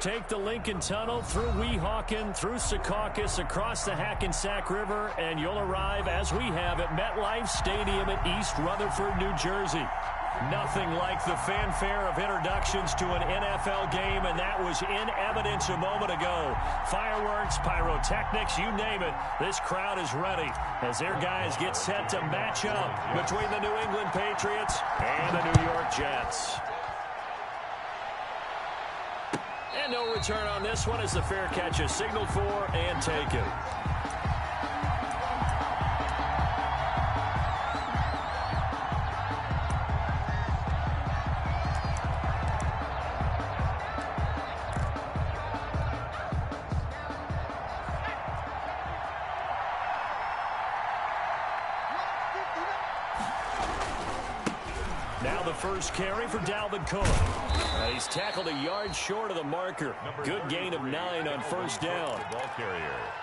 take the Lincoln Tunnel through Weehawken, through Secaucus, across the Hackensack River, and you'll arrive, as we have, at MetLife Stadium in East Rutherford, New Jersey. Nothing like the fanfare of introductions to an NFL game, and that was in evidence a moment ago. Fireworks, pyrotechnics, you name it. This crowd is ready as their guys get set to match up between the New England Patriots and the New York Jets. And no return on this one as the fair catch is signaled for and taken. Now the first carry for Dalvin Cook. He's tackled a yard short of the marker. Good gain of 9 on first down.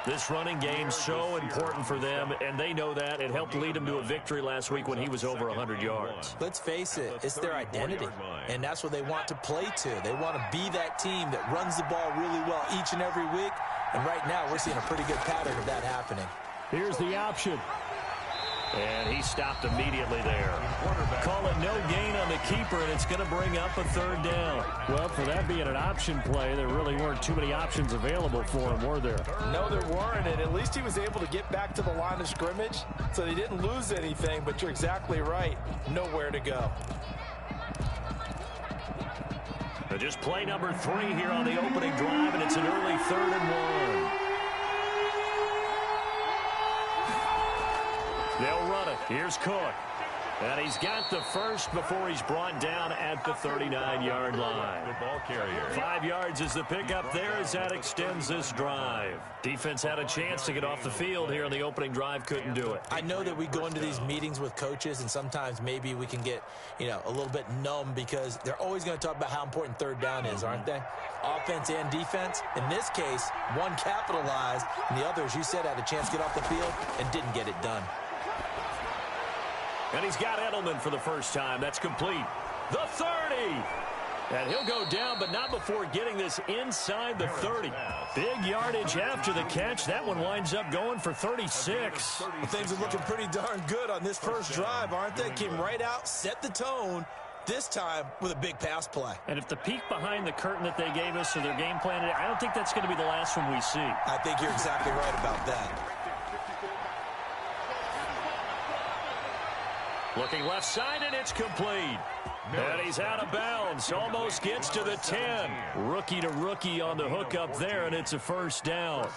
This running game's so important for them, and they know that. It helped lead them to a victory last week when he was over 100 yards. Let's face it, it's their identity, and that's what they want to play to. They want to be that team that runs the ball really well each and every week, and right now we're seeing a pretty good pattern of that happening. Here's the option. And he stopped immediately there. Call it no gain on the keeper, and it's going to bring up a third down. Well, for that being an option play, there really weren't too many options available for him, were there? No, there weren't, and at least he was able to get back to the line of scrimmage, so they didn't lose anything, but you're exactly right. Nowhere to go. Just play number 3 here on the opening drive, and it's an early 3rd and 1. They'll run it. Here's Cook. And he's got the first before he's brought down at the 39-yard line. The ball carrier. 5 yards is the pickup there as that extends this drive. Defense had a chance to get off the field here on the opening drive. Couldn't do it. I know that we go into these meetings with coaches, and sometimes maybe we can get, a little bit numb because they're always going to talk about how important third down is, aren't they? Offense and defense. In this case, one capitalized, and the other, as you said, had a chance to get off the field and didn't get it done. And he's got Edelman for the first time. That's complete. The 30. And he'll go down, but not before getting this inside the 30. Big yardage after the catch. That one winds up going for 36. Well, things are looking pretty darn good on this first drive, aren't they? Came right out, set the tone, this time with a big pass play. And if the peek behind the curtain that they gave us or their game plan, I don't think that's going to be the last one we see. I think you're exactly right about that. Looking left side, and it's complete. And he's out of bounds. Almost gets to the 10. Rookie to rookie on the hook up there, and it's a first down.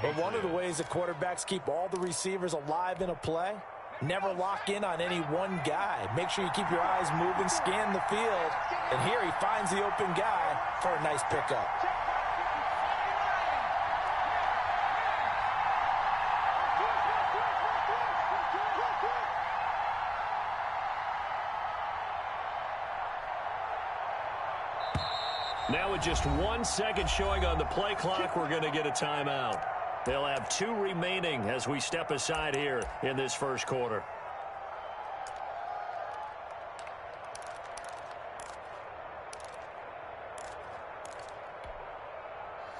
But one of the ways the quarterbacks keep all the receivers alive in a play, never lock in on any one guy. Make sure you keep your eyes moving, scan the field. And here he finds the open guy for a nice pickup. Now with just 1 second showing on the play clock, we're going to get a timeout. They'll have 2 remaining as we step aside here in this first quarter.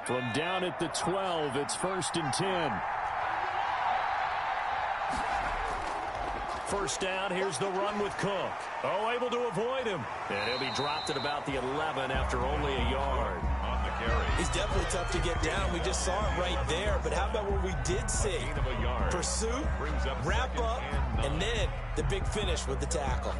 From down at the 12, it's 1st and 10. First down, here's the run with Cook. Oh, able to avoid him. And he'll be dropped at about the 11 after only a yard. On the carry. He's definitely tough to get down. We just saw it right there. But how about what we did see? Pursuit, wrap up, and then the big finish with the tackle.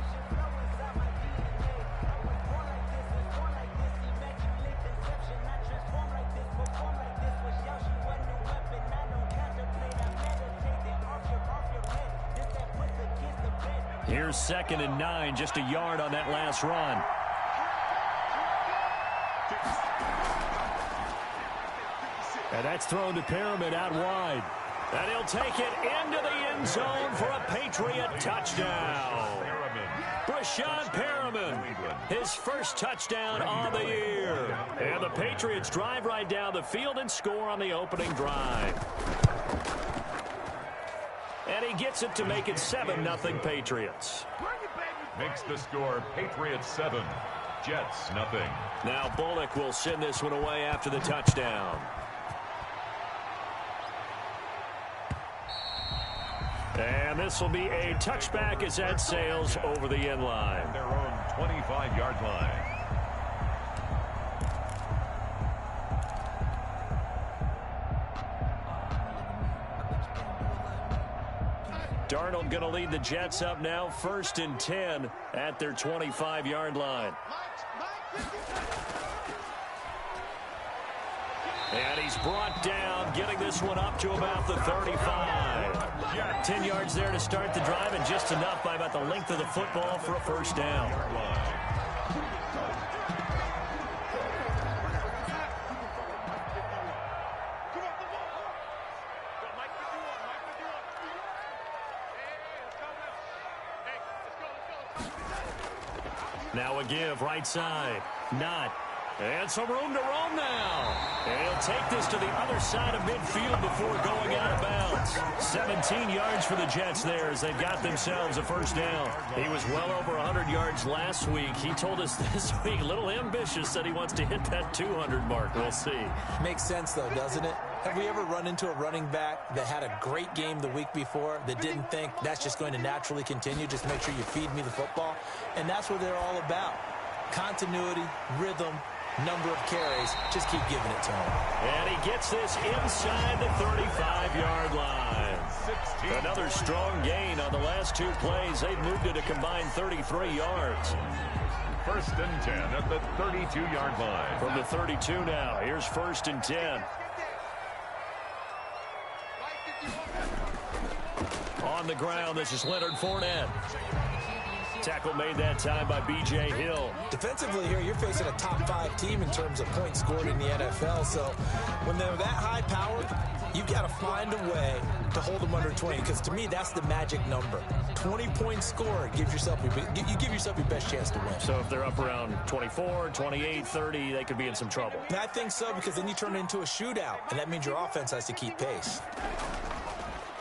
Here's 2nd and 9, just a yard on that last run. And that's thrown to Perriman out wide. And he'll take it into the end zone for a Patriot touchdown. Brashad Perriman, his first touchdown on the year. And the Patriots drive right down the field and score on the opening drive. And he gets it to make it 7-0 Patriots. Makes the score Patriots 7, Jets, nothing. Now Bullock will send this one away after the touchdown. And this will be a touchback as that sails over the end line. Their own 25-yard line. Darnold going to lead the Jets up now, 1st and 10 at their 25-yard line. And he's brought down, getting this one up to about the 35. 10 yards there to start the drive, and just enough by about the length of the football for a first down. Now a give, right side. Not. And some room to roam now. And he'll take this to the other side of midfield before going out of bounds. 17 yards for the Jets there as they've got themselves a first down. He was well over 100 yards last week. He told us this week, a little ambitious, that he wants to hit that 200 mark. We'll see. Makes sense, though, doesn't it? Have we ever run into a running back that had a great game the week before that didn't think that's just going to naturally continue? Just make sure you feed me the football. And that's what they're all about. Continuity, rhythm, number of carries. Just keep giving it to him. And he gets this inside the 35-yard line. 16. Another strong gain on the last two plays. They've moved it a combined 33 yards. 1st and 10 at the 32-yard line. From the 32 now. Here's 1st and 10. On the ground, this is Leonard Fournette. Tackle made that time by B.J. Hill. Defensively here, you're facing a top-5 team in terms of points scored in the NFL. So when they're that high-powered, you've got to find a way to hold them under 20. Because to me, that's the magic number. 20 points scored gives yourself you give yourself your best chance to win. So if they're up around 24, 28, 30, they could be in some trouble. And I think so, because then you turn it into a shootout, and that means your offense has to keep pace.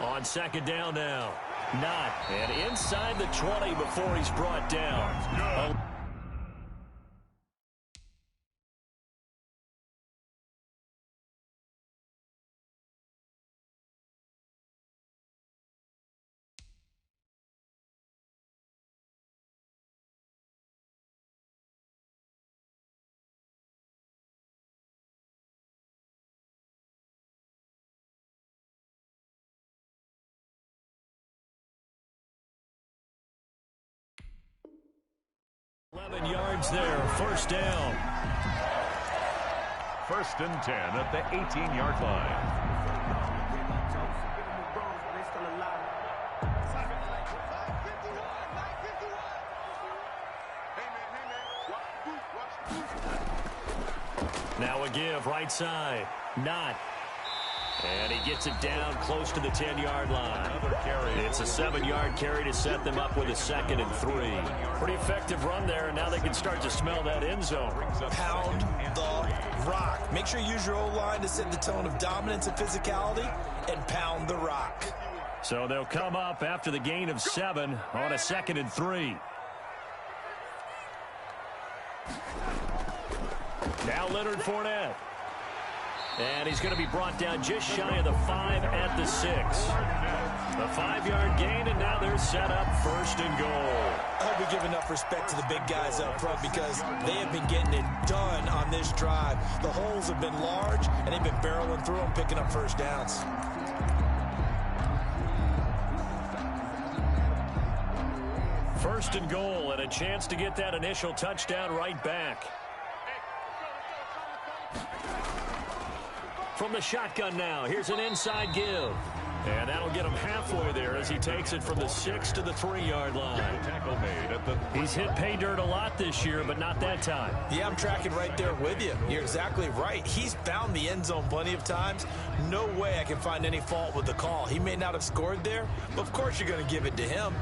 On 2nd down now. Not. And inside the 20 before he's brought down. Yards there, 1st down. 1st and 10 at the 18-yard line. Now a give, right side. Not. And he gets it down close to the 10-yard line. It's a 7-yard carry to set them up with a 2nd and 3. Pretty effective run there, and now they can start to smell that end zone. Pound the rock. Make sure you use your O-line to set the tone of dominance and physicality, and pound the rock. So they'll come up after the gain of 7 on a 2nd and 3. Now Leonard Fournette. And he's going to be brought down just shy of the 5 at the 6. The 5-yard gain, and now they're set up 1st and goal. I hope we give enough respect to the big guys up front, because they have been getting it done on this drive. The holes have been large, and they've been barreling through them, picking up first downs. First and goal, and a chance to get that initial touchdown right back. From the shotgun now, here's an inside give. And that'll get him halfway there as he takes it from the 6 to the 3-yard line. Tackle made at the He's hit pay dirt a lot this year, but not that time. Yeah, I'm tracking right there with you. You're exactly right. He's found the end zone plenty of times. No way I can find any fault with the call. He may not have scored there, but of course you're going to give it to him.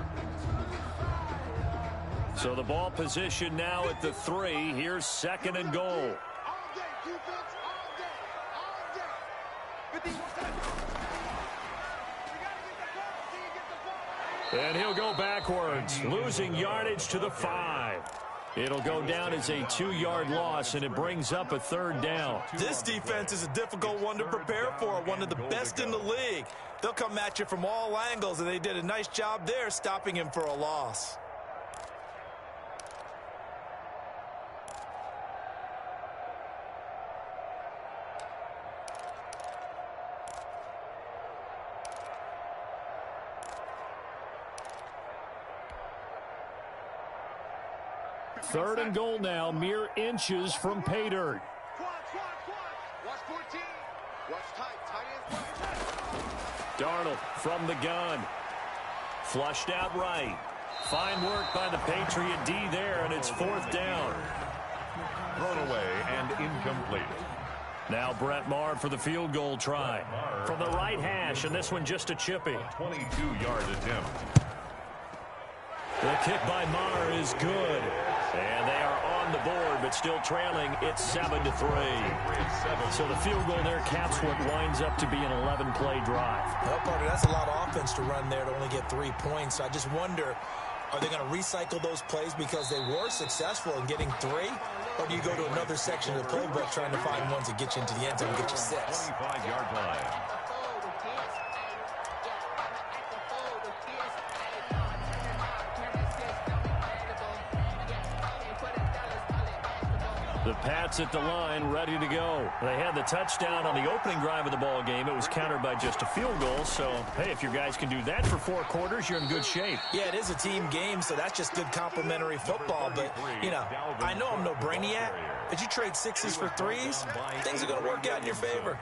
So the ball position now at the 3. Here's 2nd and goal. And he'll go backwards, losing yardage to the 5. It'll go down as a 2-yard loss, and it brings up a 3rd down. This defense is a difficult one to prepare for, one of the best in the league. They'll come at you from all angles, and they did a nice job there stopping him for a loss. Third and goal now, mere inches from pay dirt. Darnold from the gun. Flushed out right. Fine work by the Patriot D there, and it's 4th down. Thrown away and incomplete. Now Brett Maher for the field goal try. From the right hash, and this one just a chippy. 22-yard attempt. The kick by Maher is good. And they are on the board, but still trailing. It's 7-3. So the field goal there caps what winds up to be an 11-play drive. Well, partner, that's a lot of offense to run there to only get 3 points. So I just wonder, are they going to recycle those plays because they were successful in getting 3? Or do you go to another section of the playbook trying to find ones that get you into the end zone and get you 6? 25-yard line. The Pats at the line, ready to go. They had the touchdown on the opening drive of the ball game. It was countered by just a field goal. So, hey, if your guys can do that for 4 quarters, you're in good shape. Yeah, it is a team game, so that's just good complimentary football. But, you know, I know I'm no brainiac, but you trade 6s for 3s, things are going to work out in your favor.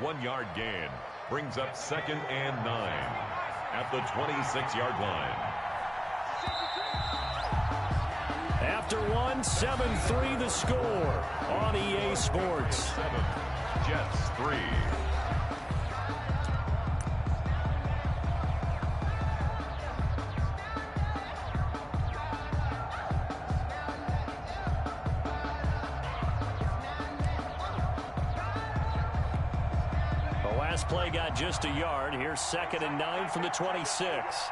1-yard gain brings up 2nd and 9 at the 26-yard line. After 1, 7-3 the score on EA Sports. 7, Jets 3. The last play got just a yard. Here's 2nd and 9 from the 26.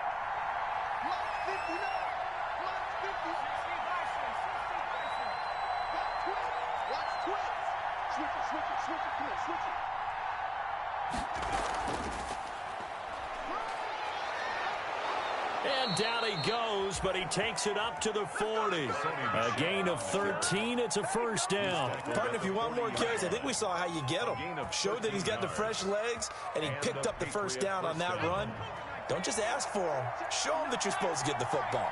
And down he goes, but he takes it up to the 40. A gain of 13. It's a 1st down. Partner, if you want more carries, I think we saw how you get him. Showed that he's got the fresh legs, and he picked up the 1st down on that run. Don't just ask for him. Show him that you're supposed to get the football.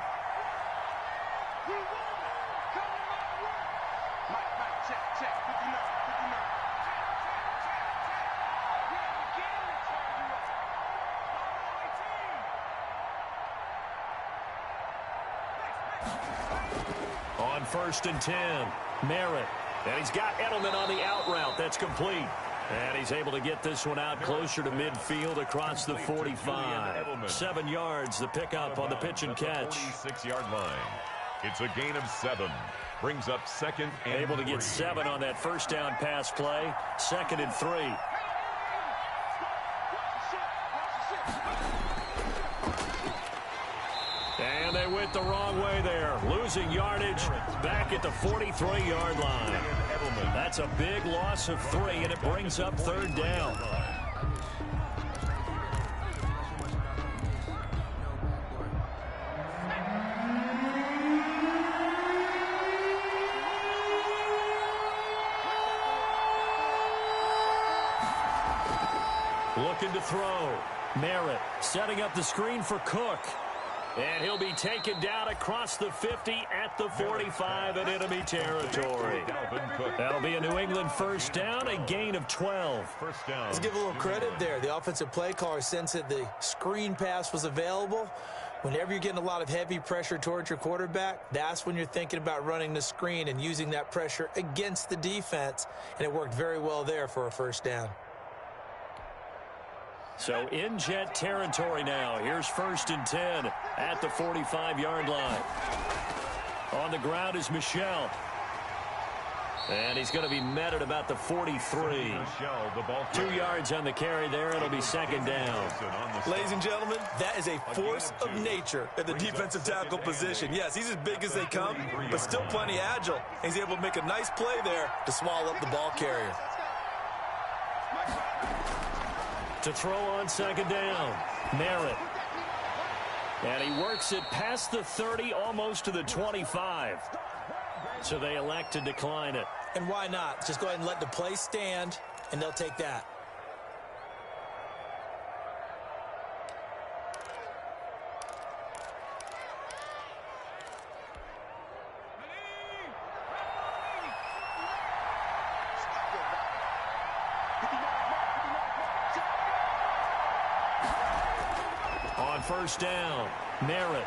On 1st and 10, Merritt. And he's got Edelman on the out route. That's complete. And he's able to get this one out closer to midfield across the 45. 7 yards, the pickup on the pitch and catch. 46-yard line. It's a gain of 7. Brings up 2nd and Able to get 7 on that 1st down pass play. 2nd and 3. And they went the wrong way there. Losing yardage back at the 43-yard line. That's a big loss of 3, and it brings up 3rd down. Looking to throw. Merritt setting up the screen for Cook. And he'll be taken down across the 50 at the 45 in enemy territory. That'll be a New England 1st down, a gain of 12. Let's give a little credit there. The offensive play caller sensed that the screen pass was available. Whenever you're getting a lot of heavy pressure towards your quarterback, that's when you're thinking about running the screen and using that pressure against the defense. And it worked very well there for a 1st down. So in Jet territory now. Here's 1st and 10 at the 45-yard line. On the ground is Michel. And he's going to be met at about the 43. 2 yards on the carry there. It'll be second down. Ladies and gentlemen, that is a force of nature at the defensive tackle position. Yes, he's as big as they come, but still plenty agile. He's able to make a nice play there to swallow up the ball carrier. To throw on second down, Merritt. And he works it past the 30, almost to the 25. So they elect to decline it. And why not? Just go ahead and let the play stand, and they'll take that. On first down, Merritt.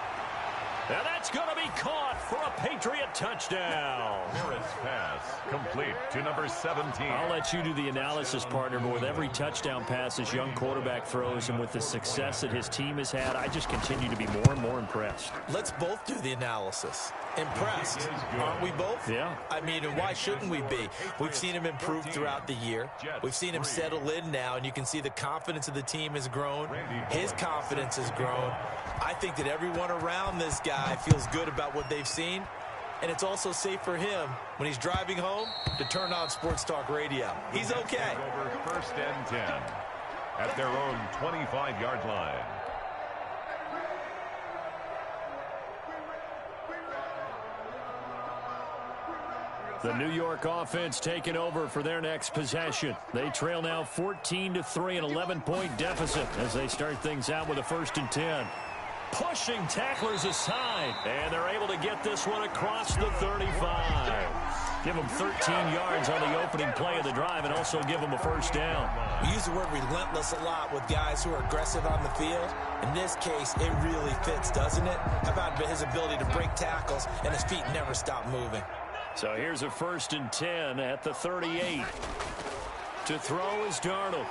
And that's going to be caught for a Patriot touchdown. Merritt's pass complete to number 17. I'll let you do the analysis, partner, but with every touchdown pass this young quarterback throws and with the success that his team has had, I just continue to be more and more impressed. Let's both do the analysis. Impressed, aren't we both? Yeah. I mean, and why shouldn't we be? We've seen him improve throughout the year. We've seen him settle in now, and you can see the confidence of the team has grown. His confidence has grown. I think that everyone around this guy feels good about what they've seen, and it's also safe for him when he's driving home to turn on Sports Talk Radio. He's okay. Over first and 10 at their own 25-yard line. The New York offense taking over for their next possession. They trail now 14-3, an 11-point deficit as they start things out with a 1st and 10. Pushing tacklers aside, and they're able to get this one across the 35. Give them 13 yards on the opening play of the drive and also give them a 1st down. We use the word relentless a lot with guys who are aggressive on the field. In this case, it really fits, doesn't it? How about his ability to break tackles and his feet never stop moving? So here's a 1st and 10 at the 38. To throw is Darnold.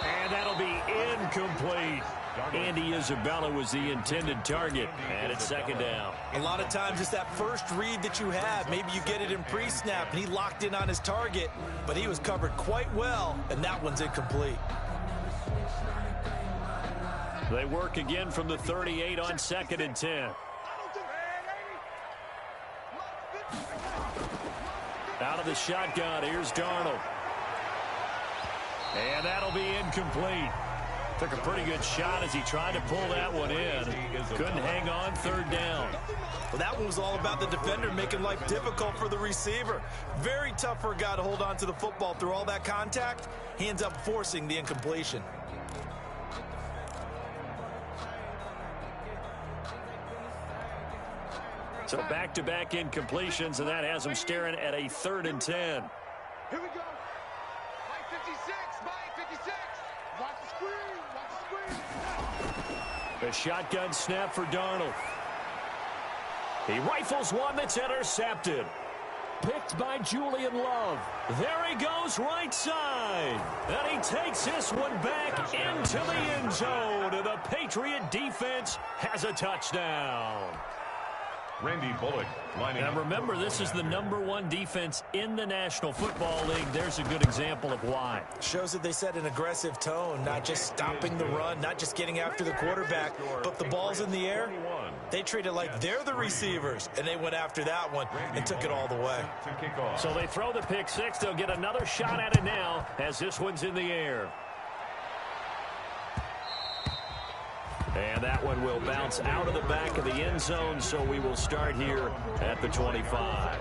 And that'll be incomplete. Andy Isabella was the intended target, and it's 2nd down. A lot of times it's that first read that you have. Maybe you get it in pre-snap, and he locked in on his target, but he was covered quite well, and that one's incomplete. They work again from the 38 on 2nd and 10. Out of the shotgun, here's Darnold. And that'll be incomplete. Took a pretty good shot as he tried to pull that one in. Couldn't hang on, 3rd down. Well, that one was all about the defender making life difficult for the receiver. Very tough for a guy to hold on to the football through all that contact. He ends up forcing the incompletion. So back-to-back incompletions, and that has him staring at a 3rd and 10. Here we go. Mike 56, Mike 56. Watch the screen, watch the screen. The shotgun snap for Darnold. He rifles one that's intercepted. Picked by Julian Love. There he goes right side. And he takes this one back into the end zone. And the Patriot defense has a touchdown. Randy Bullock lining up. And remember, this is the #1 defense in the National Football League. There's a good example of why. Shows that they set an aggressive tone, not just stopping the run, not just getting after the quarterback, but the ball's in the air. They treat it like they're the receivers, and they went after that one and took it all the way. So they throw the pick six. They'll get another shot at it now as this one's in the air. And that one will bounce out of the back of the end zone, so we will start here at the 25.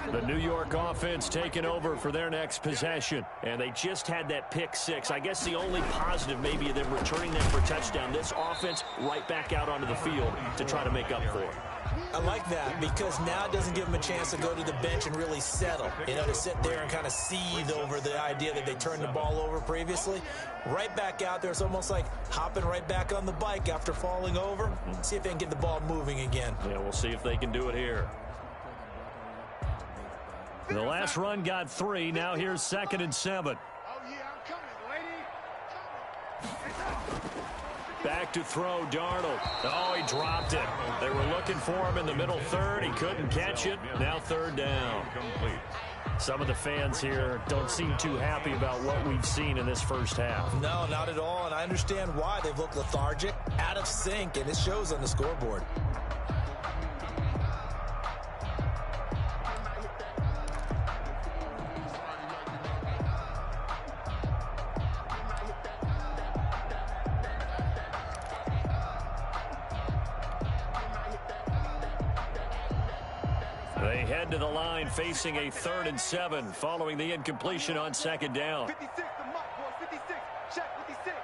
The New York offense taking over for their next possession. And they just had that pick six. I guess the only positive maybe of them returning that for a touchdown. This offense right back out onto the field to try to make up for it. I like that because now it doesn't give them a chance to go to the bench and really settle. You know, to sit there and kind of seethe over the idea that they turned the ball over previously. Right back out there. It's almost like hopping right back on the bike after falling over. See if they can get the ball moving again. Yeah, we'll see if they can do it here. The last run got 3. Now here's 2nd and 7. Oh, yeah, I'm coming, lady. Back to throw, Darnold. Oh, he dropped it. They were looking for him in the middle third. He couldn't catch it. Now third down. Some of the fans here don't seem too happy about what we've seen in this first half. No, not at all, and I understand why. They've looked lethargic, out of sync, and it shows on the scoreboard. They head to the line facing a 3rd and 7 following the incompletion on second down. 56, the mark, boys. 56. Check 56.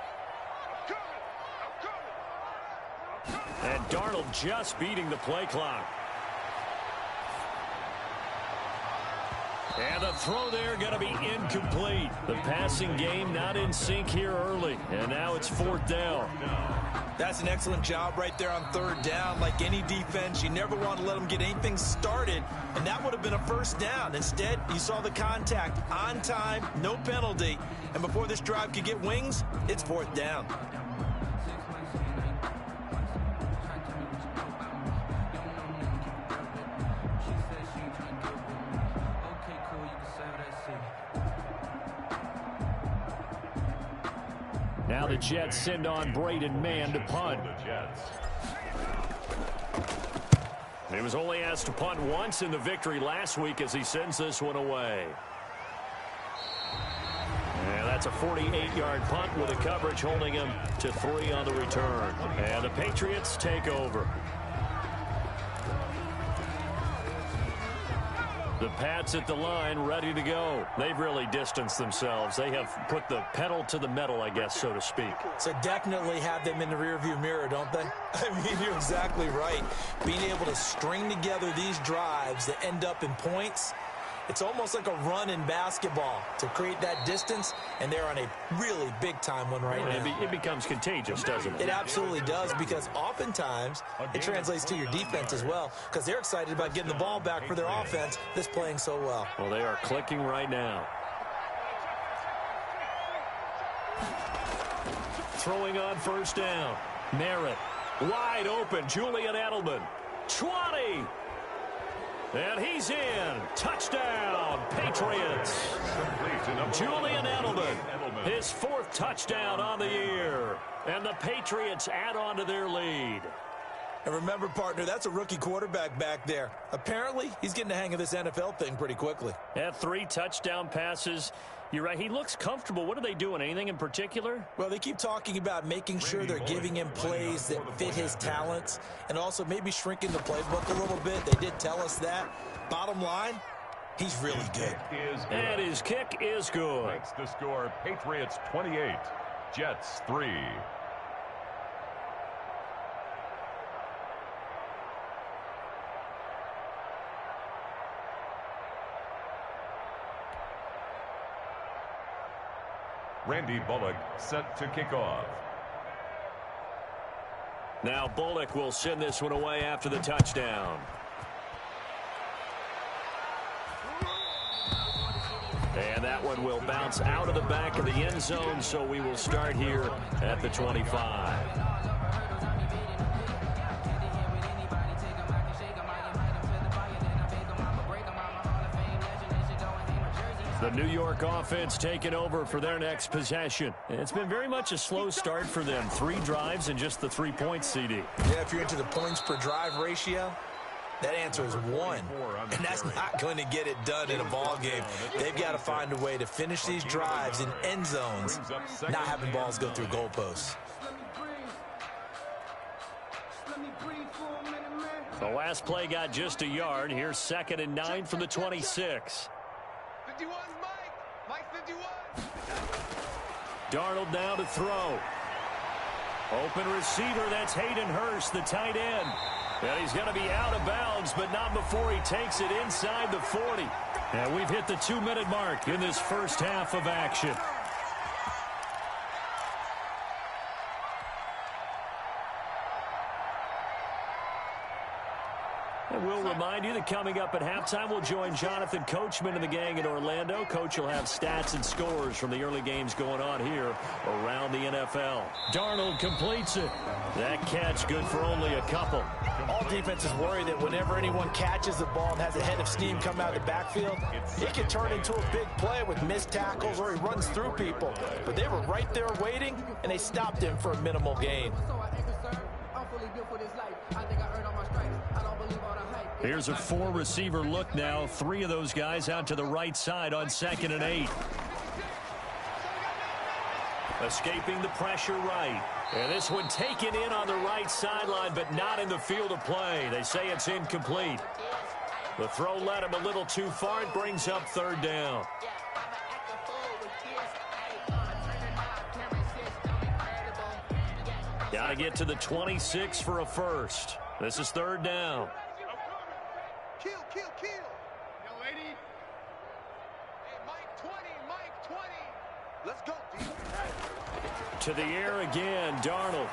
I'm coming. And Darnold just beating the play clock. And the throw there going to be incomplete. The passing game not in sync here early. And now it's 4th down. That's an excellent job right there on 3rd down. Like any defense, you never want to let them get anything started, and that would have been a 1st down. Instead, you saw the contact on time, no penalty, and before this drive could get wings, it's 4th down. Now the Jets send on Braden Mann to punt. He was only asked to punt once in the victory last week as he sends this one away. And that's a 48-yard punt with a coverage holding him to 3 on the return. And the Patriots take over. The Pats at the line, ready to go. They've really distanced themselves. They have put the pedal to the metal, I guess, so to speak. So definitely have them in the rearview mirror, don't they? I mean, you're exactly right. Being able to string together these drives that end up in points, it's almost like a run in basketball to create that distance, and they're on a really big-time one right now. It becomes contagious, doesn't it? It absolutely does, because oftentimes it translates to your defense as well, because they're excited about getting the ball back for their offense that's playing so well. Well, they are clicking right now. Throwing on 1st down. Merritt wide open. Julian Edelman. 20. And he's in. Touchdown, Patriots. Julian Edelman, his 4th touchdown on the year. And the Patriots add on to their lead. And remember, partner, that's a rookie quarterback back there. Apparently, he's getting the hang of this NFL thing pretty quickly. Had 3 touchdown passes. You're right. He looks comfortable. What are they doing? Anything in particular? Well, they keep talking about making sure they're giving him plays that fit his talents and also maybe shrinking the playbook a little bit. They did tell us that. Bottom line, he's really good. And his kick is good. Makes the score Patriots 28, Jets 3. Randy Bullock set to kick off. Now Bullock will send this one away after the touchdown. And that one will bounce out of the back of the end zone, so we will start here at the 25. The New York offense taking over for their next possession. It's been very much a slow start for them. 3 drives and just the 3 points, CD. Yeah, if you're into the points per drive ratio, that answer is 1. And that's not going to get it done in a ball game. They've got to find a way to finish these drives in end zones, not having balls go through goalposts. The last play got just a yard. Here's 2nd and 9 from the 26. 51, Mike 51. Darnold now to throw. Open receiver, that's Hayden Hurst, the tight end. And he's going to be out of bounds, but not before he takes it inside the 40. And we've hit the 2-minute mark in this first half of action. And we'll remind you that coming up at halftime, we'll join Jonathan Coachman and the gang in Orlando. Coach will have stats and scores from the early games going on here around the NFL. Darnold completes it. That catch good for only a couple. All defenses worry that whenever anyone catches the ball and has a head of steam come out of the backfield, it can turn into a big play with missed tackles or he runs through people. But they were right there waiting, and they stopped him for a minimal gain. Here's a four-receiver look now. Three of those guys out to the right side on 2nd and 8. Escaping the pressure right. And this one taken in on the right sideline, but not in the field of play. They say it's incomplete. The throw led him a little too far. It brings up 3rd down. Got to get to the 26 for a first. This is 3rd down. Kill. Yo, 80. Hey, Mike 20, Mike 20. Let's go, D. To the air again, Darnold.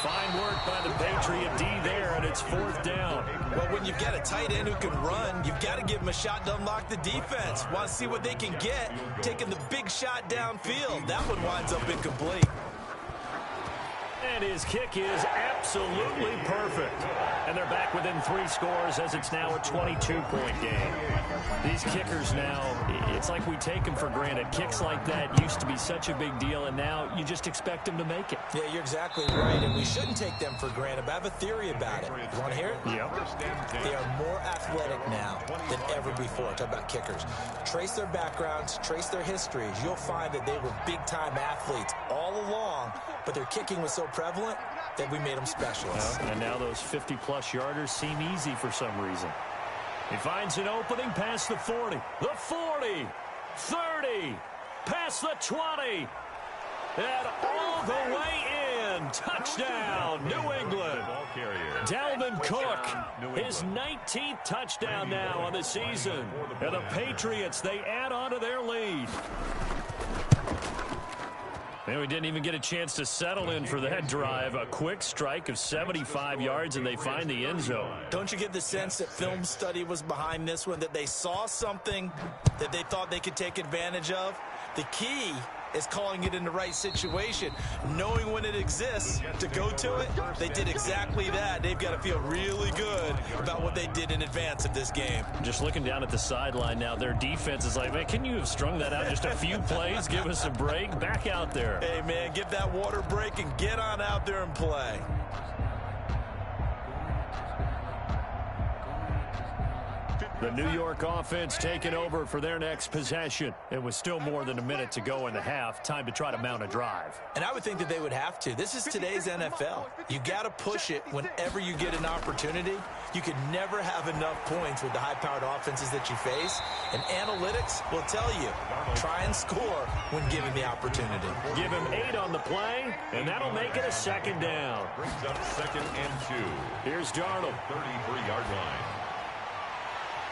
Fine work by the Patriot D there, and it's 4th down. Well, when you've got a tight end who can run, you've got to give him a shot to unlock the defense. Want to see what they can get, taking the big shot downfield. That one winds up incomplete. And his kick is absolutely perfect. And they're back within 3 scores as it's now a 22-point game. These kickers now, it's like we take them for granted. Kicks like that used to be such a big deal, and now you just expect them to make it. Yeah, you're exactly right, and we shouldn't take them for granted, but I have a theory about it. You want to hear it? Yep. They are more athletic now than ever before. Talk about kickers. Trace their backgrounds, trace their histories. You'll find that they were big-time athletes all along, but their kicking was so prevalent that we made them specialists. And now those 50-plus yarders seem easy for some reason. He finds an opening past the 40. The 40. 30. Past the 20. And all the way in. Touchdown, New England. Dalvin Cook, his 19th touchdown now on the season. And the Patriots, they add on to their lead. And we didn't even get a chance to settle in for that drive. A quick strike of 75 yards, and they find the end zone. Don't you get the sense that film study was behind this one, that they saw something that they thought they could take advantage of? The key is calling it in the right situation, knowing when it exists to go to it. They did exactly that. They've got to feel really good about what they did in advance of this game. Just looking down at the sideline now, their defense is like, man, can you have strung that out just a few plays? Give us a break. Back out there. Hey, man, give that water break and get on out there and play. The New York offense taking over for their next possession. It was still more than a minute to go in the half. Time to try to mount a drive. And I would think that they would have to. This is today's NFL. You got to push it whenever you get an opportunity. You can never have enough points with the high-powered offenses that you face. And analytics will tell you, try and score when given the opportunity. Give him 8 on the play, and that'll make it a 2nd down. Brings up 2nd and 2. Here's Darnold. 33-yard line.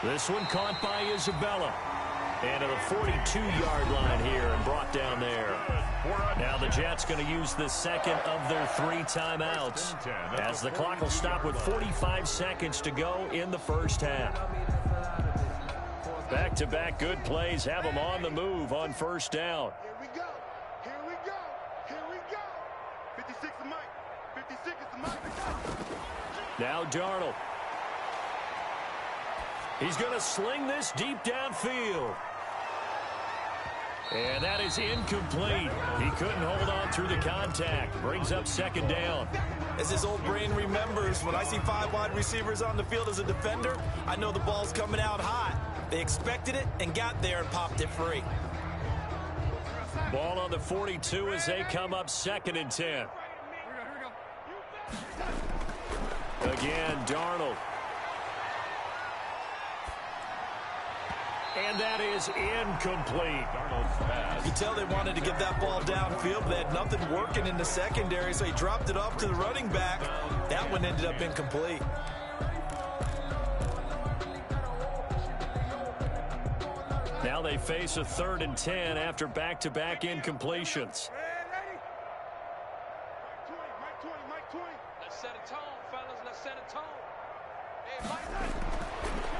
This one caught by Isabella. And at a 42-yard line here and brought down there. Now the Jets going to use the second of their 3 timeouts as the clock will stop with 45 seconds to go in the first half. Back-to-back good plays have them on the move on first down. Here we go. Here we go. Here we go. 56 is Mike. 56 is Mike. Now Darnold. He's going to sling this deep downfield. And that is incomplete. He couldn't hold on through the contact. Brings up 2nd down. As his old brain remembers, when I see 5 wide receivers on the field as a defender, I know the ball's coming out hot. They expected it and got there and popped it free. Ball on the 42 as they come up 2nd and 10. Again, Darnold. And that is incomplete. You tell they wanted to get that ball downfield, but they had nothing working in the secondary, so he dropped it off to the running back. That one ended up incomplete. Now they face a 3rd and 10 after back-to-back incompletions. Mike 20, Mike 20. Let's set a tone, fellas. Let's set a tone.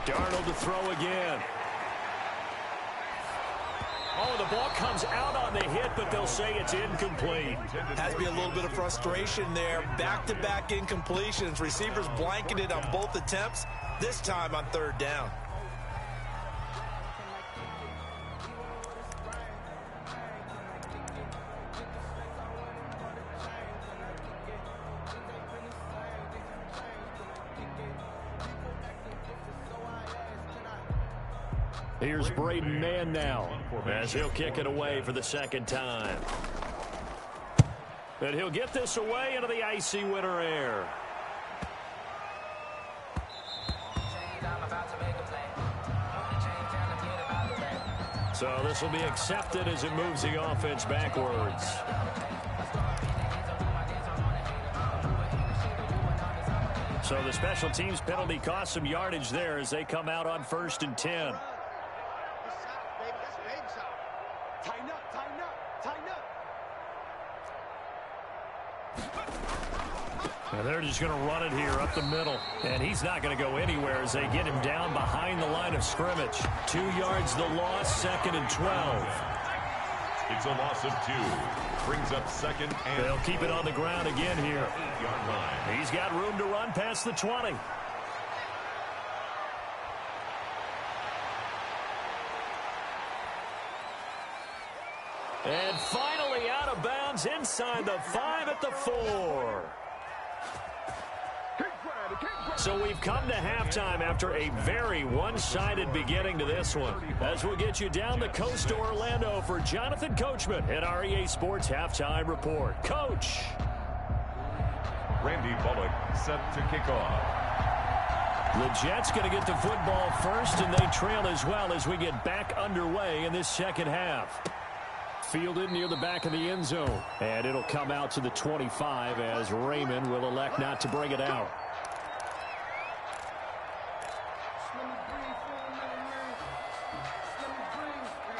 Darnold to throw again. Oh, the ball comes out on the hit, but they'll say it's incomplete. Has to be a little bit of frustration there. Back-to-back incompletions. Receivers blanketed on both attempts, this time on third down. Here's Braden Mann now, as he'll kick it away for the second time. And he'll get this away into the icy winter air. So this will be accepted as it moves the offense backwards. So the special teams penalty cost some yardage there as they come out on 1st and 10. And they're just going to run it here up the middle. And he's not going to go anywhere as they get him down behind the line of scrimmage. 2 yards the loss, 2nd and 12. It's a loss of 2. Brings up 2nd and... They'll keep it on the ground again here. 8-yard line. He's got room to run past the 20. And finally out of bounds inside the 5 at the 4. So we've come to halftime after a very one-sided beginning to this one. As we'll get you down the coast to Orlando for Jonathan Coachman at our EA Sports Halftime Report. Coach. Randy Bullock set to kick off. The Jets going to get the football first, and they trail as well as we get back underway in this second half. Fielded near the back of the end zone. And it'll come out to the 25 as Raymond will elect not to bring it out.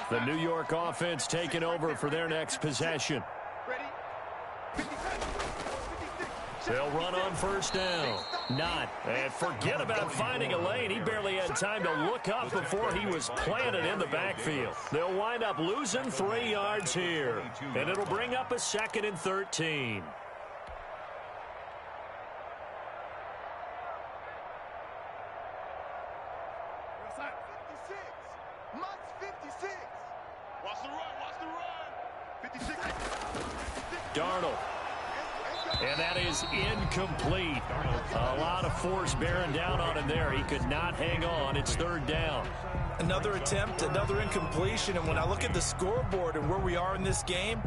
The New York offense taking over for their next possession. They'll run on 1st down. Not. And forget about finding a lane. He barely had time to look up before he was planted in the backfield. They'll wind up losing 3 yards here. And it'll bring up a 2nd and 13. Darnold. And that is incomplete. A lot of force bearing down on him there. He could not hang on. It's 3rd down. Another attempt, another incompletion. And when I look at the scoreboard and where we are in this game,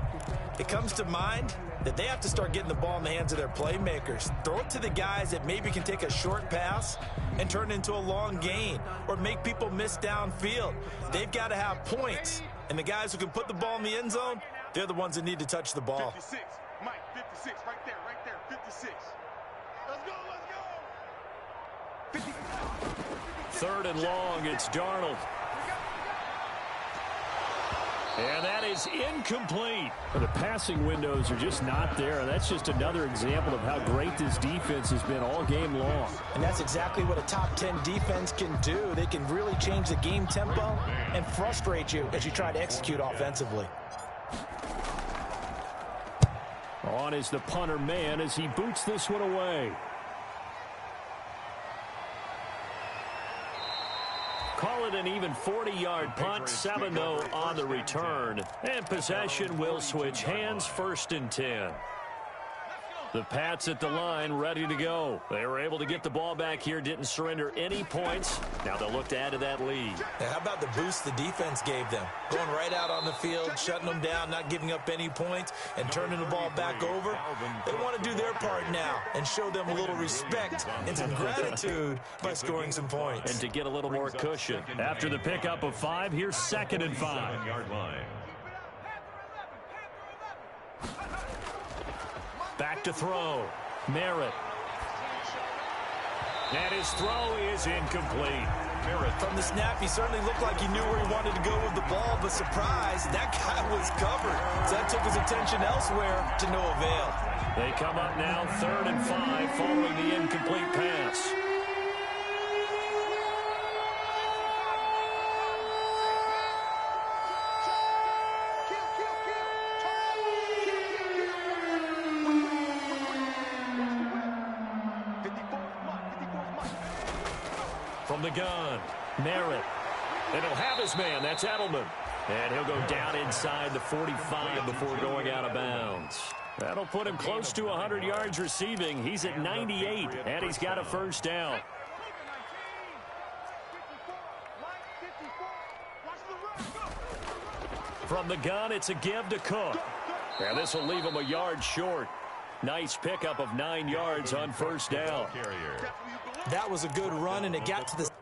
it comes to mind that they have to start getting the ball in the hands of their playmakers. Throw it to the guys that maybe can take a short pass and turn it into a long gain or make people miss downfield. They've got to have points. And the guys who can put the ball in the end zone, they're the ones that need to touch the ball. 56. Mike, 56. Right there. 56. Let's go. 3rd and long. It's Darnold. And that is incomplete. The passing windows are just not there. And that's just another example of how great this defense has been all game long. And that's exactly what a top 10 defense can do. They can really change the game tempo and frustrate you as you try to execute offensively. On is the punter man as he boots this one away. Call it an even 40-yard punt, 7 though on the return. And possession will switch hands, 1st and 10. The Pats at the line, ready to go. They were able to get the ball back here, didn't surrender any points. Now they'll look to add to that lead. Now, how about the boost the defense gave them? Going right out on the field, shutting them down, not giving up any points, and turning the ball back over. They want to do their part now and show them a little respect and some gratitude by scoring some points. And to get a little more cushion. After the pickup of 5, here's 2nd and 5. 7-yard line. Back to throw. Merritt. And his throw is incomplete. Merritt. From the snap, he certainly looked like he knew where he wanted to go with the ball, but surprise, that guy was covered. So that took his attention elsewhere to no avail. They come up now 3rd and 5 following the incomplete pass. From the gun, Merritt. And he'll have his man. That's Edelman. And he'll go down inside the 45 before going out of bounds. That'll put him close to 100 yards receiving. He's at 98, and he's got a first down. From the gun, it's a give to Cook. And this will leave him a yard short. Nice pickup of 9 yards on first down. That was a good run, and it got to the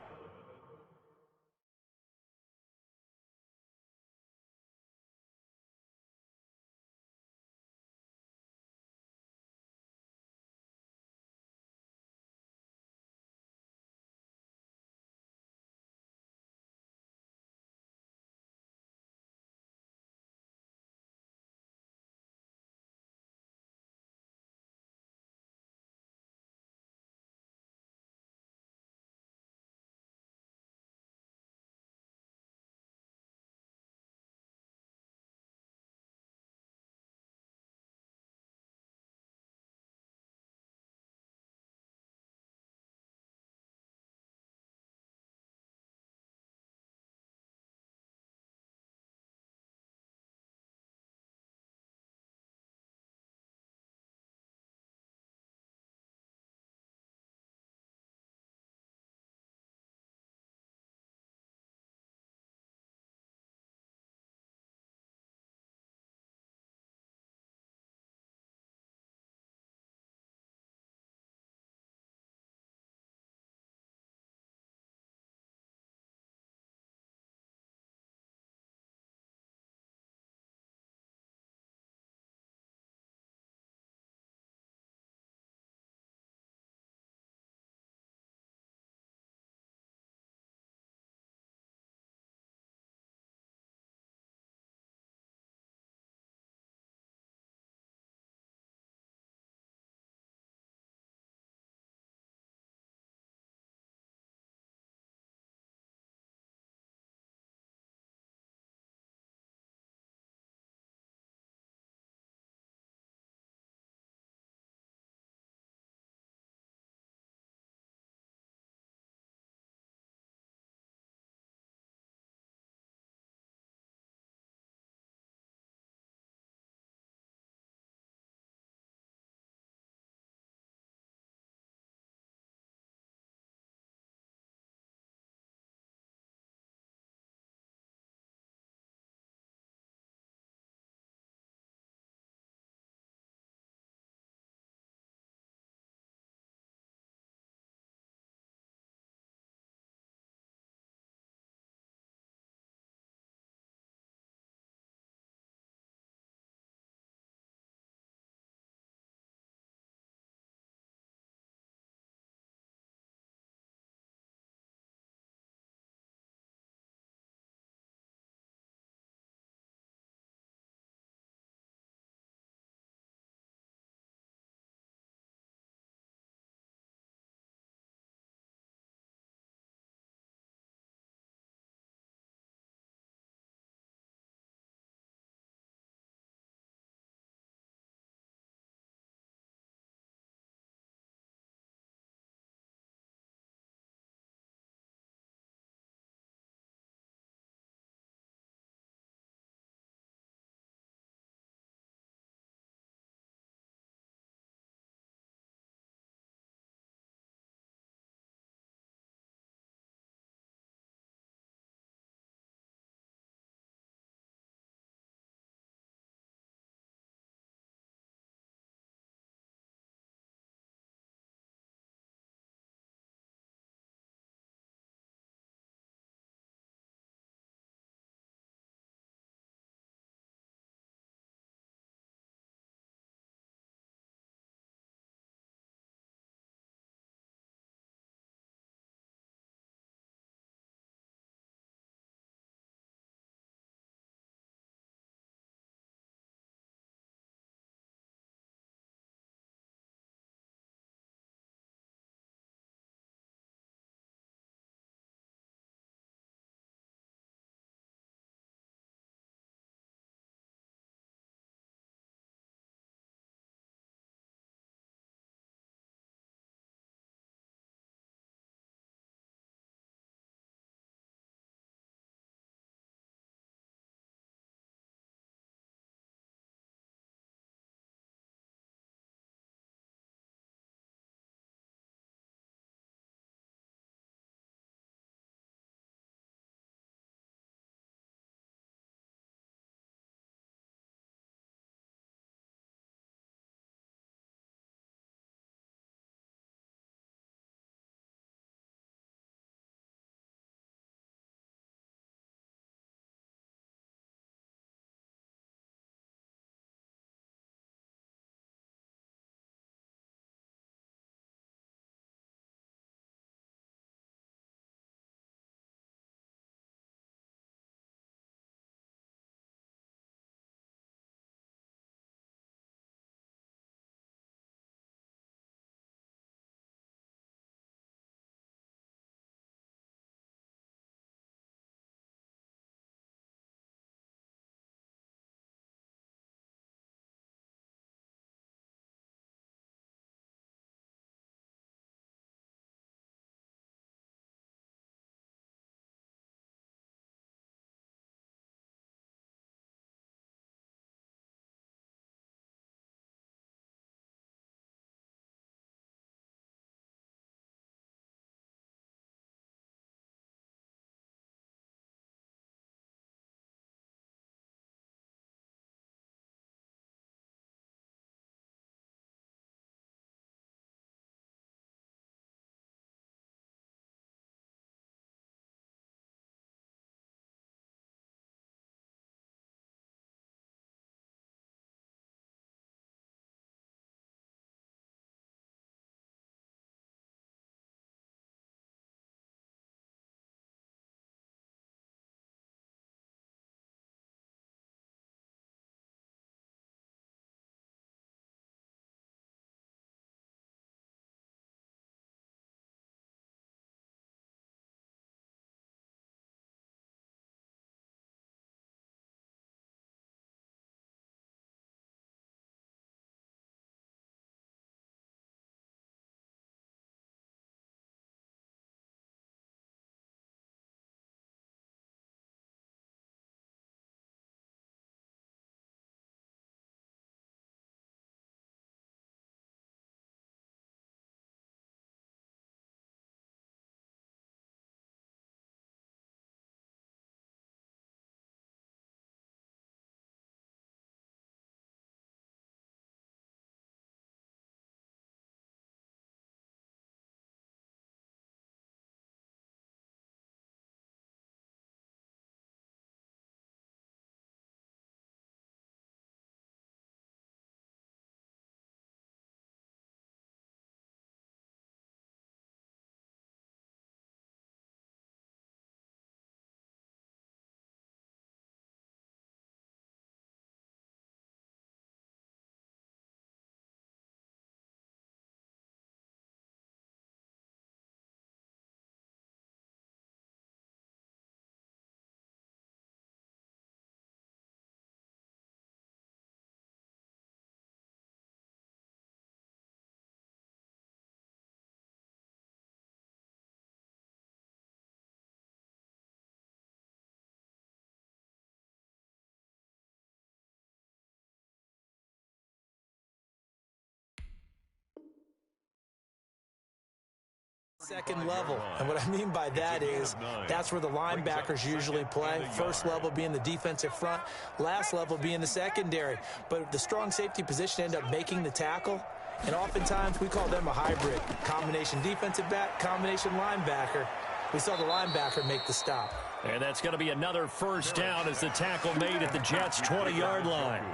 second level. And what I mean by that is that's where the linebackers usually play. First level being the defensive front, last level being the secondary. But the strong safety position end up making the tackle, and oftentimes we call them a hybrid. Combination defensive back, combination linebacker. We saw the linebacker make the stop. And that's going to be another first down as the tackle made at the Jets' 20-yard line.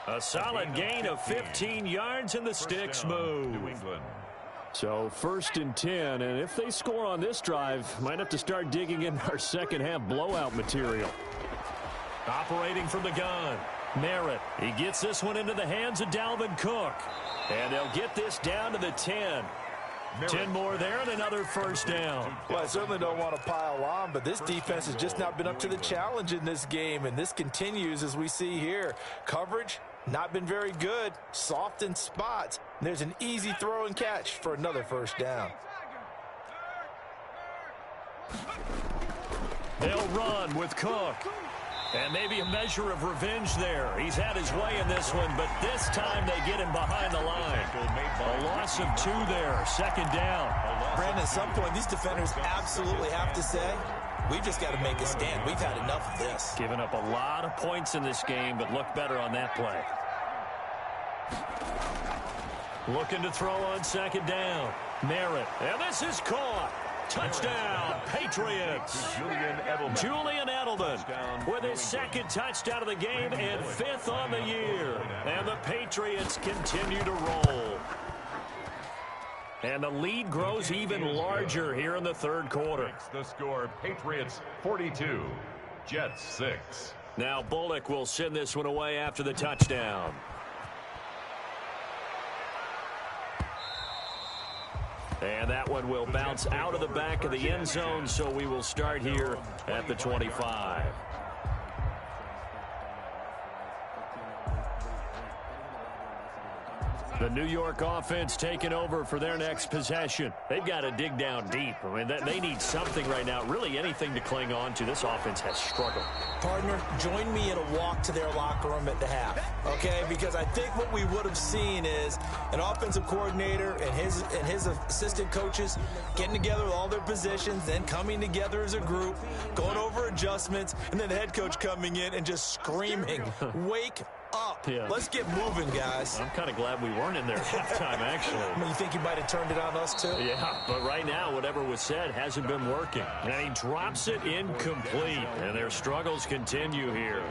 A solid gain of 15 yards and the sticks move. So 1st and 10, and if they score on this drive, might have to start digging in our second half blowout material. Operating from the gun, Merritt. He gets this one into the hands of Dalvin Cook. And they'll get this down to the 10. 10 more there and another first down. Well, I certainly don't want to pile on, but this defense has just not been up to the challenge in this game, and this continues as we see here. Coverage, not been very good. Soft in spots. There's an easy throw and catch for another first down. They'll run with Cook. And maybe a measure of revenge there. He's had his way in this one, but this time they get him behind the line. A loss of 2 there, second down. Brandon, at some point, these defenders absolutely have to say, we've just got to make a stand. We've had enough of this. Giving up a lot of points in this game, but look better on that play. Looking to throw on second down. Merritt. And this is caught. Touchdown, Patriots. Julian Edelman with his second touchdown of the game and 5th on the year. And the Patriots continue to roll. And the lead grows even larger here in the third quarter. The score, Patriots 42, Jets 6. Now Bullock will send this one away after the touchdown. And that one will bounce out of the back of the end zone, so we will start here at the 25. The New York offense taking over for their next possession. They've got to dig down deep. I mean, they need something right now, really anything to cling on to. This offense has struggled. Partner, join me in a walk to their locker room at the half, okay? Because I think what we would have seen is an offensive coordinator and his assistant coaches getting together with all their positions, then coming together as a group, going over adjustments, and then the head coach coming in and just screaming, wake up. Yeah. Let's get moving, guys. I'm kind of glad we weren't in there at halftime, actually. I mean, you think you might have turned it on us, too? Yeah, but right now, whatever was said hasn't been working. And he drops it incomplete, and their struggles continue here.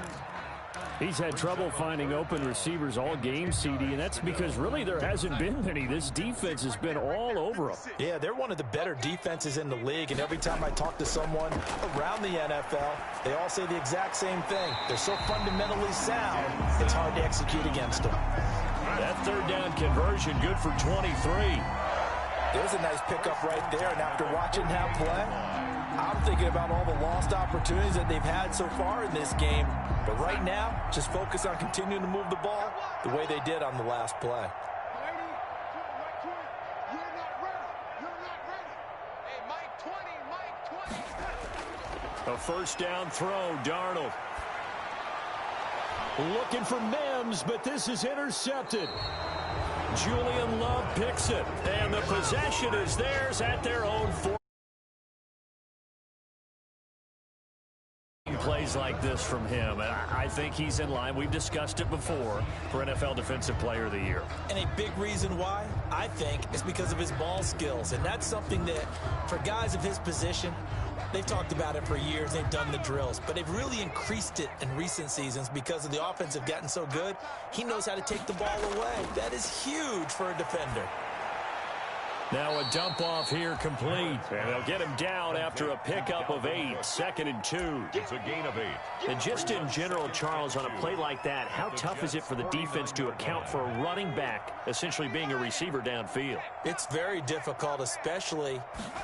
He's had trouble finding open receivers all game, CD, and that's because really there hasn't been many. This defense has been all over them. Yeah, they're one of the better defenses in the league, and every time I talk to someone around the NFL, they all say the exact same thing. They're so fundamentally sound, it's hard to execute against them. That third down conversion good for 23. There's a nice pickup right there, and after watching that play, I'm thinking about all the lost opportunities that they've had so far in this game. But right now, just focus on continuing to move the ball the way they did on the last play. A first down throw, Darnold. Looking for Mims, but this is intercepted. Julian Love picks it, and the possession is theirs at their own 4. Plays like this from him, and I think he's in line. We've discussed it before for NFL Defensive Player of the Year. And a big reason why, I think, is because of his ball skills. And that's something that, for guys of his position, they've talked about it for years. They've done the drills. But they've really increased it in recent seasons because of the offense have gotten so good. He knows how to take the ball away. That is huge for a defender. Now a dump off here complete. And they'll get him down after a pickup of 8. 2nd and 2. It's a gain of 8. And just in general, Charles, on a play like that, how tough is it for the defense to account for a running back essentially being a receiver downfield? It's very difficult, especially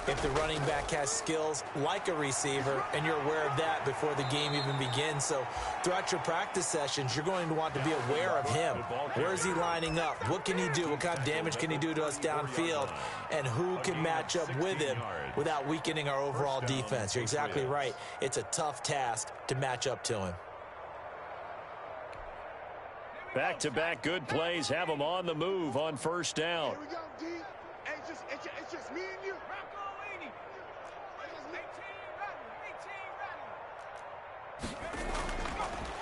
if the running back has skills like a receiver, and you're aware of that before the game even begins. So throughout your practice sessions, you're going to want to be aware of him. Where is he lining up? What can he do? What kind of damage can he do to us downfield? And who can match up with him without weakening our overall defense? You're exactly right. It's a tough task to match up to him. Back-to-back good plays have them on the move on first down. Here we go, D. Hey, it's just me and you.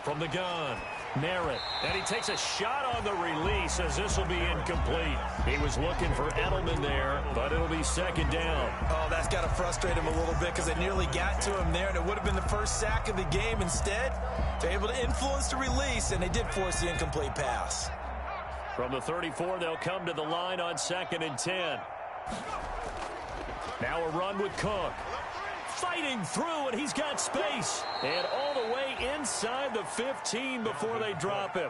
from the gun. Merritt, and he takes a shot on the release as this will be incomplete. He was looking for Edelman there, but it'll be second down. Oh, that's got to frustrate him a little bit because they nearly got to him there, and it would have been the first sack of the game. Instead, they're able to influence the release, and they did force the incomplete pass. From the 34, they'll come to the line on 2nd and 10. Now a run with Cook. Fighting through, and he's got space. And all the way inside the 15 before they drop him.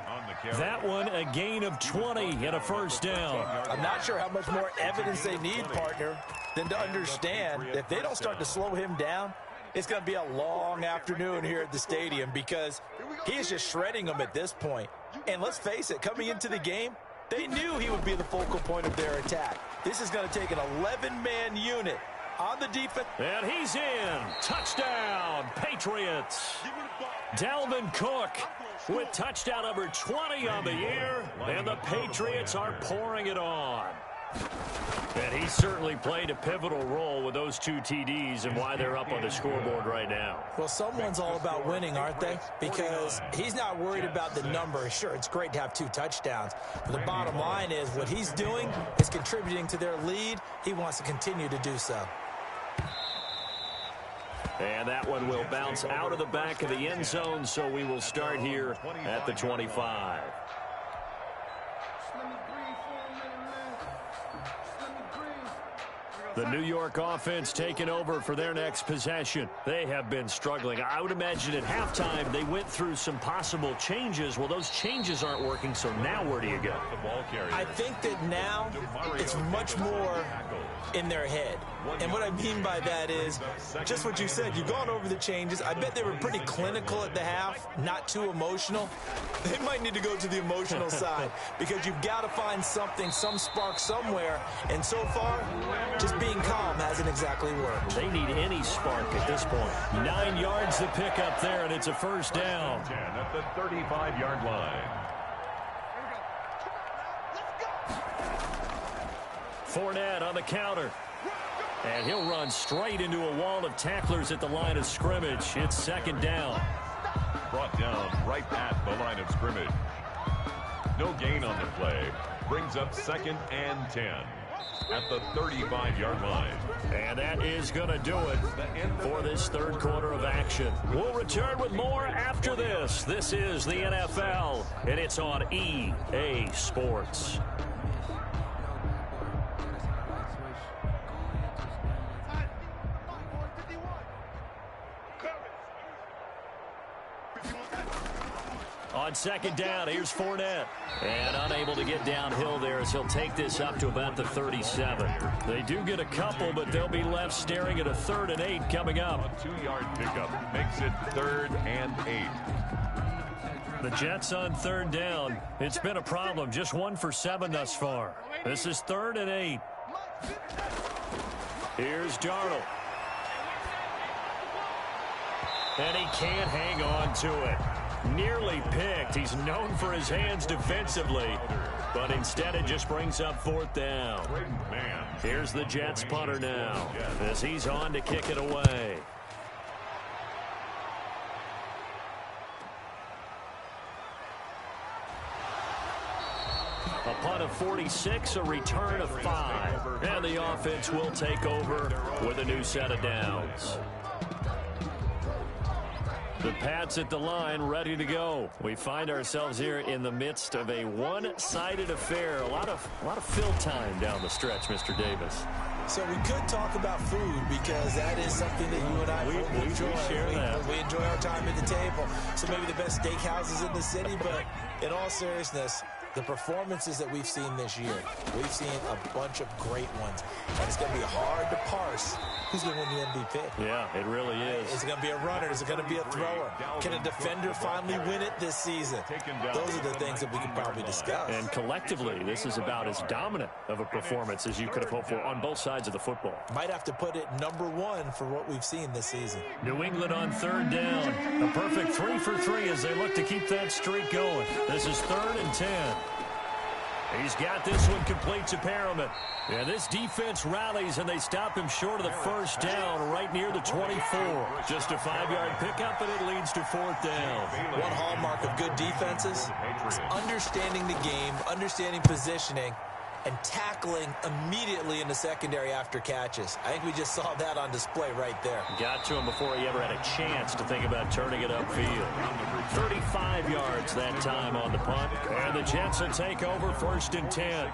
That one, a gain of 20 and a first down. I'm not sure how much more evidence they need, partner, than to understand that if they don't start to slow him down, it's going to be a long afternoon here at the stadium because he is just shredding them at this point. And let's face it, coming into the game, they knew he would be the focal point of their attack. This is going to take an 11-man unit on the defense. And he's in. Touchdown, Patriots. Dalvin Cook with touchdown number 20 on the year. And the Patriots are pouring it on. And he certainly played a pivotal role with those 2 TDs and why they're up on the scoreboard right now. Well, someone's all about winning, aren't they? Because he's not worried about the number. Sure, it's great to have 2 touchdowns. But the bottom line is what he's doing is contributing to their lead. He wants to continue to do so. And that one will bounce out of the back of the end zone, so we will start here at the 25. The New York offense taking over for their next possession. They have been struggling. I would imagine at halftime they went through some possible changes. Well, those changes aren't working, so now where do you go? I think that now it's much more in their head. And what I mean by that is just what you said. You've gone over the changes. I bet they were pretty clinical at the half, not too emotional. They might need to go to the emotional side because you've got to find something, some spark somewhere. And so far, just being calm hasn't exactly worked. They need any spark at this point. 9 yards to pick up there, and it's a first down. 10 at the 35-yard line. Fournette on the counter. And he'll run straight into a wall of tacklers at the line of scrimmage. It's second down. Brought down right at the line of scrimmage. No gain on the play. Brings up 2nd and 10 at the 35-yard line. And that is going to do it for this third quarter of action. We'll return with more after this. This is the NFL, and it's on EA Sports. On second down, here's Fournette. And unable to get downhill there as he'll take this up to about the 37. They do get a couple, but they'll be left staring at a 3rd and 8 coming up. A 2-yard pickup makes it 3rd and 8. The Jets on 3rd down. It's been a problem. Just 1 for 7 thus far. This is 3rd and 8. Here's Darnold. And he can't hang on to it. Nearly picked. He's known for his hands defensively, but instead it just brings up 4th down. Here's the Jets punter now as he's on to kick it away. A punt of 46, a return of 5. And the offense will take over with a new set of downs. The Pats at the line, ready to go. We find ourselves here in the midst of a one-sided affair. A lot of fill time down the stretch, Mr. Davis. So we could talk about food because that is something that you and I enjoy. We enjoy our time at the table. So maybe the best steakhouses in the city, but in all seriousness, the performances that we've seen this year, we've seen a bunch of great ones. And it's going to be hard to parse who's going to win the MVP. Yeah, it really is. Is it going to be a runner? Is it going to be a thrower? Can a defender finally win it this season? Those are the things that we can probably discuss. And collectively, this is about as dominant of a performance as you could have hoped for on both sides of the football. Might have to put it number 1 for what we've seen this season. New England on 3rd down. A perfect 3 for 3 as they look to keep that streak going. This is 3rd and 10. He's got this one complete to Perriman. And this defense rallies, and they stop him short of the first down right near the 24. Just a 5-yard pickup, and it leads to fourth down. One hallmark of good defenses is understanding the game, understanding positioning, and tackling immediately in the secondary after catches. I think we just saw that on display right there. Got to him before he ever had a chance to think about turning it upfield. 35 yards that time on the punt. And the Jets will take over first and 10.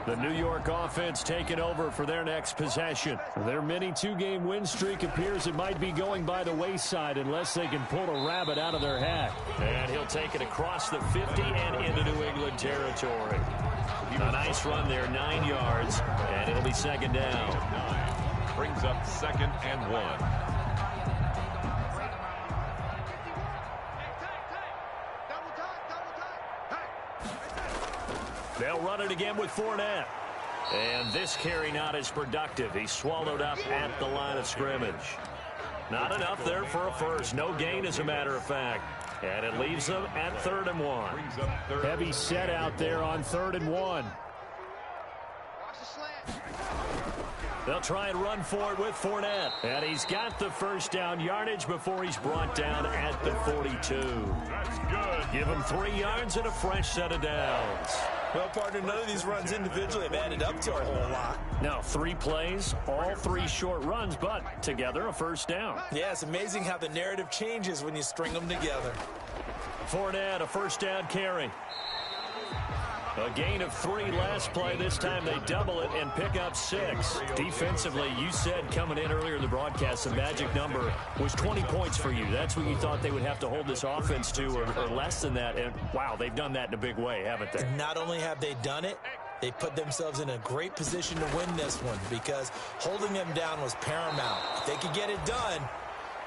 The New York offense taking over for their next possession. Their mini 2-game win streak appears it might be going by the wayside unless they can pull a rabbit out of their hat. And he'll take it across the 50 and into New England territory. A nice run there, 9 yards, and it'll be second down. Brings up second and 1. They'll run it again with Fournette. And this carry not as productive. He's swallowed up at the line of scrimmage. Not enough there for a first. No gain, as a matter of fact. And it leaves them at 3rd and 1. Heavy set out there on 3rd and 1. They'll try and run for it with Fournette. And he's got the first down yardage before he's brought down at the 42. That's good. Give him 3 yards and a fresh set of downs. Well, partner, none of these runs individually have added up to a whole lot. Now, 3 plays, all 3 short runs, but together a first down. Yeah, it's amazing how the narrative changes when you string them together. Fournette, a first down carry. A gain of 3 last play. This time they double it and pick up 6. Defensively, you said coming in earlier in the broadcast, the magic number was 20 points for you. That's what you thought they would have to hold this offense to, or less than that. And, wow, they've done that in a big way, haven't they? And not only have they done it, they put themselves in a great position to win this one because holding them down was paramount. If they could get it done,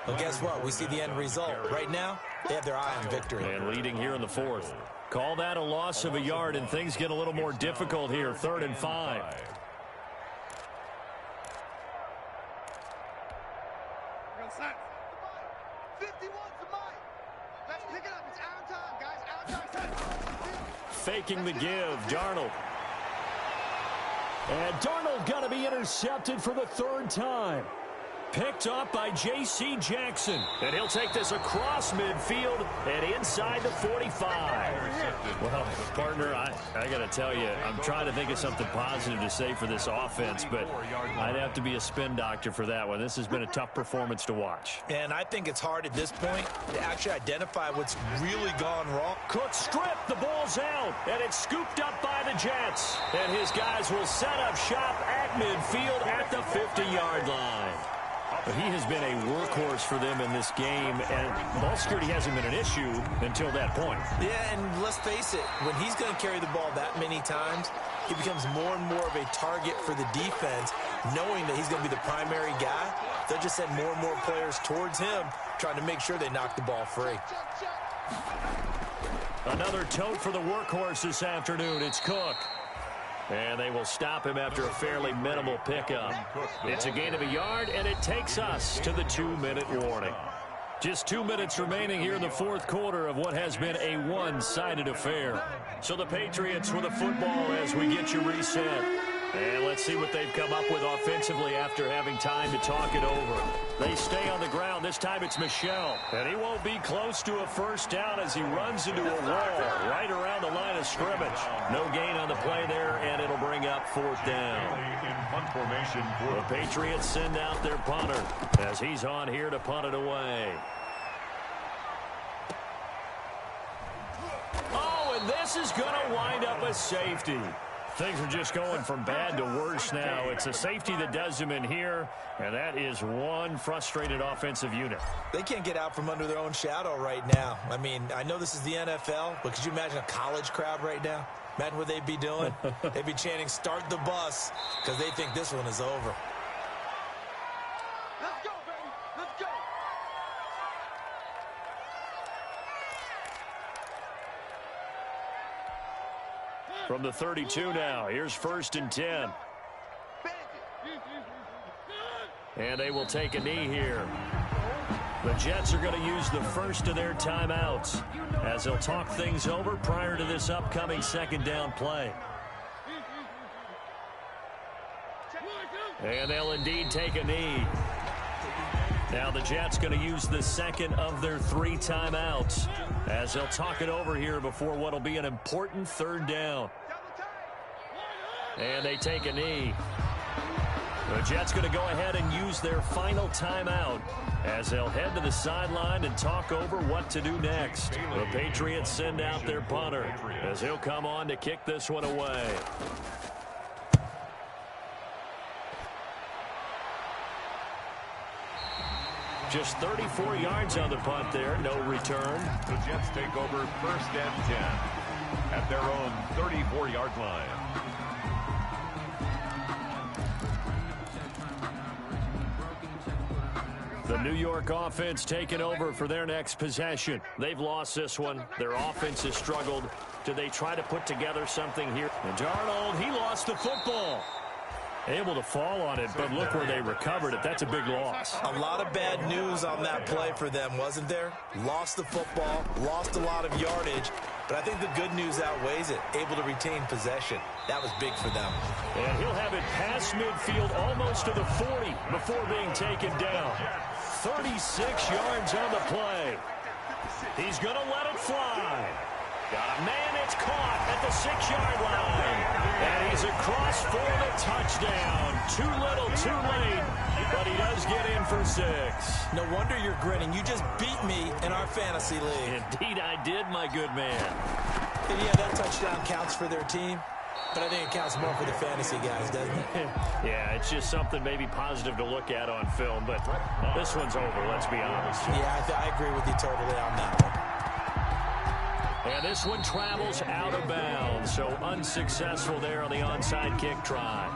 well, guess what? We see the end result. Right now, they have their eye on victory. And leading here in the 4th. Call that a loss of a yard, and things get a little more difficult here. 3rd and 5. Faking the give, Darnold. And Darnold going to be intercepted for the 3rd time. Picked up by J.C. Jackson. And he'll take this across midfield and inside the 45. Well, partner, I got to tell you, I'm trying to think of something positive to say for this offense, but I'd have to be a spin doctor for that one. This has been a tough performance to watch. And I think it's hard at this point to actually identify what's really gone wrong. Cook stripped, the ball's out, and it's scooped up by the Jets. And his guys will set up shop at midfield at the 50-yard line. He has been a workhorse for them in this game, and ball security hasn't been an issue until that point. Yeah, and let's face it, when he's going to carry the ball that many times, he becomes more and more of a target for the defense, knowing that he's going to be the primary guy. They'll just send more and more players towards him, trying to make sure they knock the ball free. Another tote for the workhorse this afternoon. It's Cook. And they will stop him after a fairly minimal pickup. It's a gain of a yard, and it takes us to the 2-minute warning. Just 2 minutes remaining here in the 4th quarter of what has been a one-sided affair. So the Patriots with a football as we get you reset. And let's see what they've come up with offensively after having time to talk it over. They stay on the ground. This time it's Michel. And he won't be close to a first down as he runs into a wall right around the line of scrimmage. No gain on the play there, and it'll bring up 4th down. The Patriots send out their punter as he's on here to punt it away. Oh, and this is going to wind up a safety. Things are just going from bad to worse now. It's a safety that does them in here, and that is one frustrated offensive unit. They can't get out from under their own shadow right now. I mean, I know this is the NFL, but could you imagine a college crowd right now? Imagine what they'd be doing. They'd be chanting, "Start the bus," because they think this one is over. Let's go, baby. Let's go. From the 32 now, here's 1st and 10. And they will take a knee here. The Jets are going to use the first of their timeouts as they'll talk things over prior to this upcoming second down play. And they'll indeed take a knee. Now the Jets going to use the second of their 3 timeouts as they'll talk it over here before what will be an important third down. And they take a knee. The Jets going to go ahead and use their final timeout as they'll head to the sideline and talk over what to do next. The Patriots send out their punter as he'll come on to kick this one away. Just 34 yards on the punt there, no return. The Jets take over first and 10 at their own 34-yard line. The New York offense taking over for their next possession. They've lost this one. Their offense has struggled. Do they try to put together something here? And Darnold, he lost the football. Able to fall on it, but look where they recovered it. That's a big loss. A lot of bad news on that play for them, wasn't there? Lost the football, lost a lot of yardage, but I think the good news outweighs it. Able to retain possession. That was big for them. And he'll have it past midfield almost to the 40 before being taken down. 36 yards on the play. He's going to let it fly. Got a man, it's caught at the 6-yard line. And he's across for the touchdown. Too little, too late. But he does get in for 6. No wonder you're grinning. You just beat me in our fantasy league. Indeed I did, my good man. And yeah, that touchdown counts for their team. But I think it counts more for the fantasy guys, doesn't it? Yeah, it's just something maybe positive to look at on film. But this one's over, let's be honest. Yeah, I agree with you totally on that one. And this one travels out of bounds, so unsuccessful there on the onside kick try.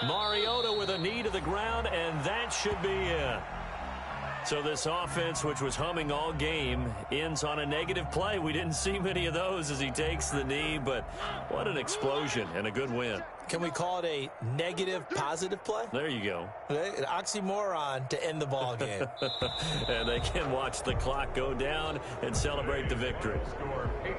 Mariota with a knee to the ground, and that should be it. So this offense, which was humming all game, ends on a negative play. We didn't see many of those as he takes the knee, but what an explosion and a good win. Can we call it a negative positive play? There you go. An oxymoron to end the ball game. And they can watch the clock go down and celebrate the victory.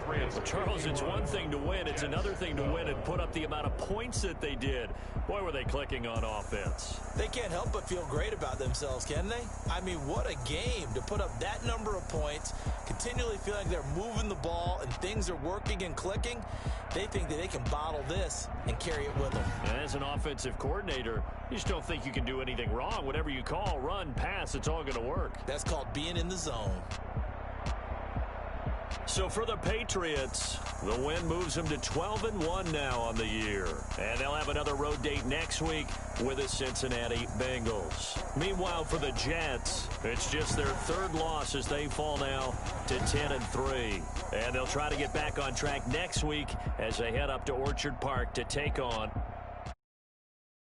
Well, Charles, it's one thing to win. It's another thing to win and put up the amount of points that they did. Boy, were they clicking on offense. They can't help but feel great about themselves, can they? I mean, what a game to put up that number of points, continually feel like they're moving the ball and things are working and clicking. They think that they can bottle this and carry it with them. And as an offensive coordinator, you just don't think you can do anything wrong. Whatever you call, run, pass, it's all going to work. That's called being in the zone. So for the Patriots, the win moves them to 12-1 now on the year. And they'll have another road date next week with the Cincinnati Bengals. Meanwhile, for the Jets, it's just their 3rd loss as they fall now to 10-3. And they'll try to get back on track next week as they head up to Orchard Park to take on